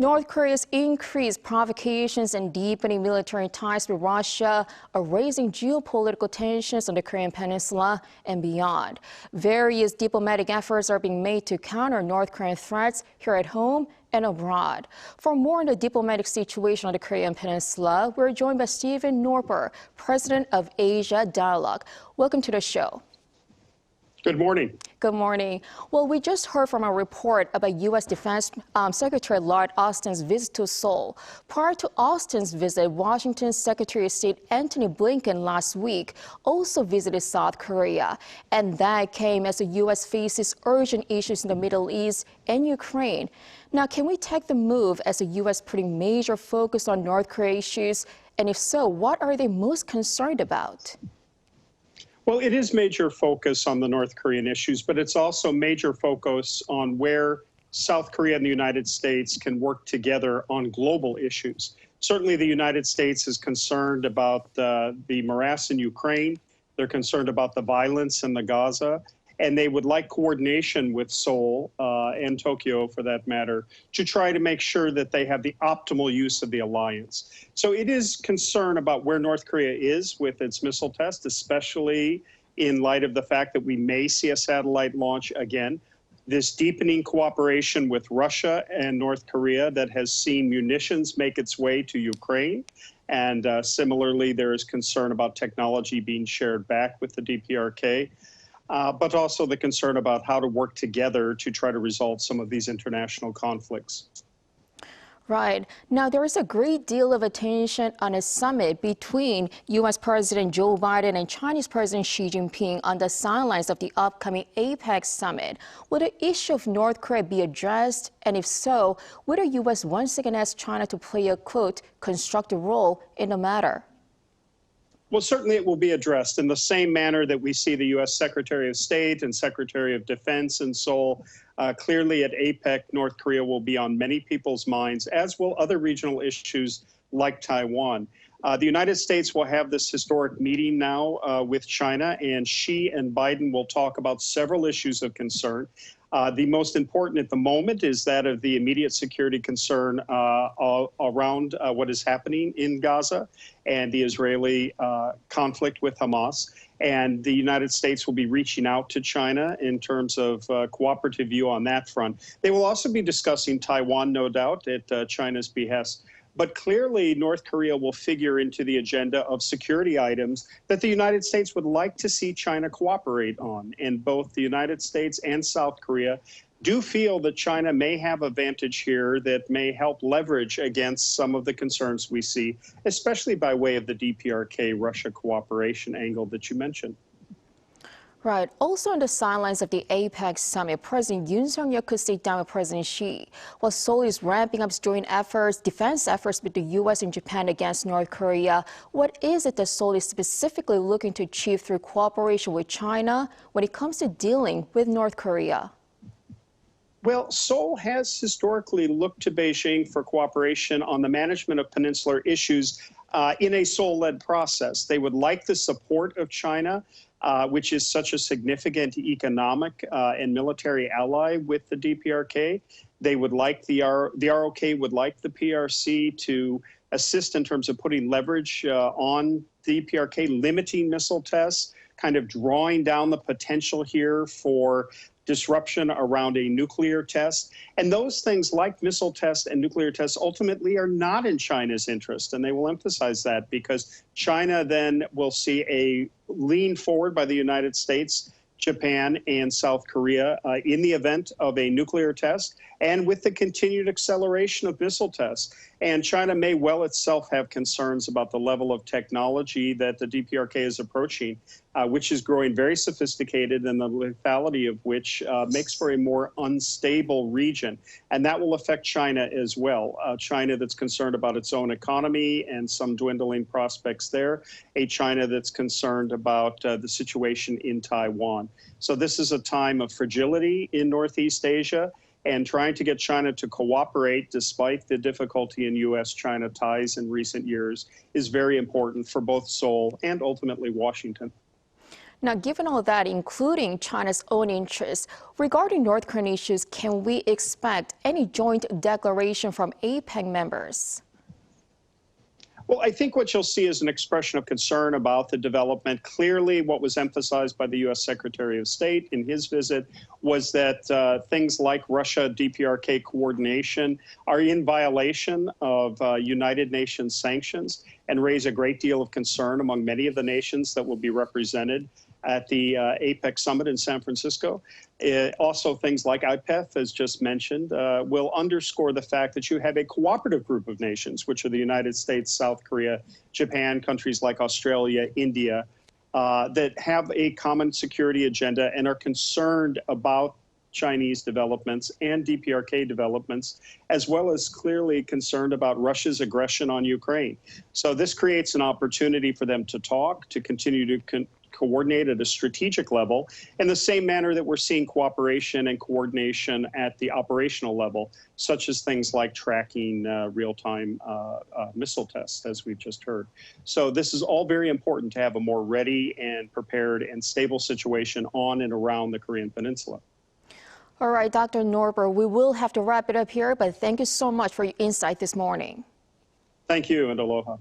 North Korea's increased provocations and deepening military ties with Russia are raising geopolitical tensions on the Korean Peninsula and beyond. Various diplomatic efforts are being made to counter North Korean threats here at home and abroad. For more on the diplomatic situation on the Korean Peninsula, we're joined by Noerper, President of Asia Dialogue. Welcome to the show. Good morning. Good morning. Well, we just heard from a report about U.S. Defense Secretary Lloyd Austin's visit to Seoul. Prior to Austin's visit, Washington Secretary of State Antony Blinken last week also visited South Korea. And that came as the U.S. faces urgent issues in the Middle East and Ukraine. Now, can we take the move as the U.S. putting major focus on North Korea issues? And if so, what are they most concerned about? Well, it is major focus on the North Korean issues, but it's also major focus on where South Korea and the United States can work together on global issues. Certainly, the United States is concerned about the morass in Ukraine. They're concerned about the violence in the Gaza, and they would like coordination with Seoul and Tokyo, for that matter, to try to make sure that they have the optimal use of the alliance. So it is concern about where North Korea is with its missile test, especially in light of the fact that we may see a satellite launch again. This deepening cooperation with Russia and North Korea that has seen munitions make its way to Ukraine. And similarly, there is concern about technology being shared back with the DPRK. But also the concern about how to work together to try to resolve some of these international conflicts. Right. Now, there is a great deal of attention on a summit between U.S. President Joe Biden and Chinese President Xi Jinping on the sidelines of the upcoming APEC summit. Will the issue of North Korea be addressed? And if so, will the U.S. once again ask China to play a, quote, constructive role in the matter? Well, certainly it will be addressed in the same manner that we see the U.S. Secretary of State and Secretary of Defense in Seoul. Clearly at APEC, North Korea will be on many people's minds, as will other regional issues like Taiwan. The United States will have this historic meeting now with China, and Xi and Biden will talk about several issues of concern. The most important at the moment is that of the immediate security concern around what is happening in Gaza and the Israeli conflict with Hamas. And the United States will be reaching out to China in terms of cooperative view on that front. They will also be discussing Taiwan, no doubt, at China's behest. But clearly, North Korea will figure into the agenda of security items that the United States would like to see China cooperate on. And both the United States and South Korea do feel that China may have a vantage here that may help leverage against some of the concerns we see, especially by way of the DPRK-Russia cooperation angle that you mentioned. Right. Also on the sidelines of the APEC summit, President Yoon Suk-yeol could sit down with President Xi. While Seoul is ramping up joint efforts, defense efforts with the U.S. and Japan against North Korea, what is it that Seoul is specifically looking to achieve through cooperation with China when it comes to dealing with North Korea? Well, Seoul has historically looked to Beijing for cooperation on the management of peninsular issues in a Seoul-led process. They would like the support of China, which is such a significant economic and military ally with the DPRK. They would like the ROK would like the PRC to assist in terms of putting leverage on the DPRK, limiting missile tests, kind of drawing down the potential here for disruption around a nuclear test. And those things like missile tests and nuclear tests ultimately are not in China's interest. And they will emphasize that because China then will see a lean forward by the United States, Japan, and South Korea in the event of a nuclear test and with the continued acceleration of missile tests. And China may well itself have concerns about the level of technology that the DPRK is approaching, which is growing very sophisticated and the lethality of which makes for a more unstable region. And that will affect China as well. China that's concerned about its own economy and some dwindling prospects there. A China that's concerned about the situation in Taiwan. So this is a time of fragility in Northeast Asia. And trying to get China to cooperate, despite the difficulty in U.S.-China ties in recent years, is very important for both Seoul and ultimately Washington. Now, given all that, including China's own interests, regarding North Korean issues, can we expect any joint declaration from APEC members? Well, I think what you'll see is an expression of concern about the development. Clearly, what was emphasized by the U.S. Secretary of State in his visit was that things like Russia DPRK coordination are in violation of United Nations sanctions and raise a great deal of concern among many of the nations that will be represented at the APEC summit in San Francisco. Also, things like IPEF, as just mentioned, will underscore the fact that you have a cooperative group of nations, which are the United States, South Korea, Japan, countries like Australia, India, that have a common security agenda and are concerned about Chinese developments and DPRK developments, as well as clearly concerned about Russia's aggression on Ukraine. So this creates an opportunity for them to talk, to continue to coordinate at a strategic level in the same manner that we're seeing cooperation and coordination at the operational level, such as things like tracking real-time missile tests, as we've just heard. So this is all very important to have a more ready and prepared and stable situation on and around the Korean Peninsula. All right, Dr. Noerper, we will have to wrap it up here, but thank you so much for your insight this morning. Thank you, and aloha.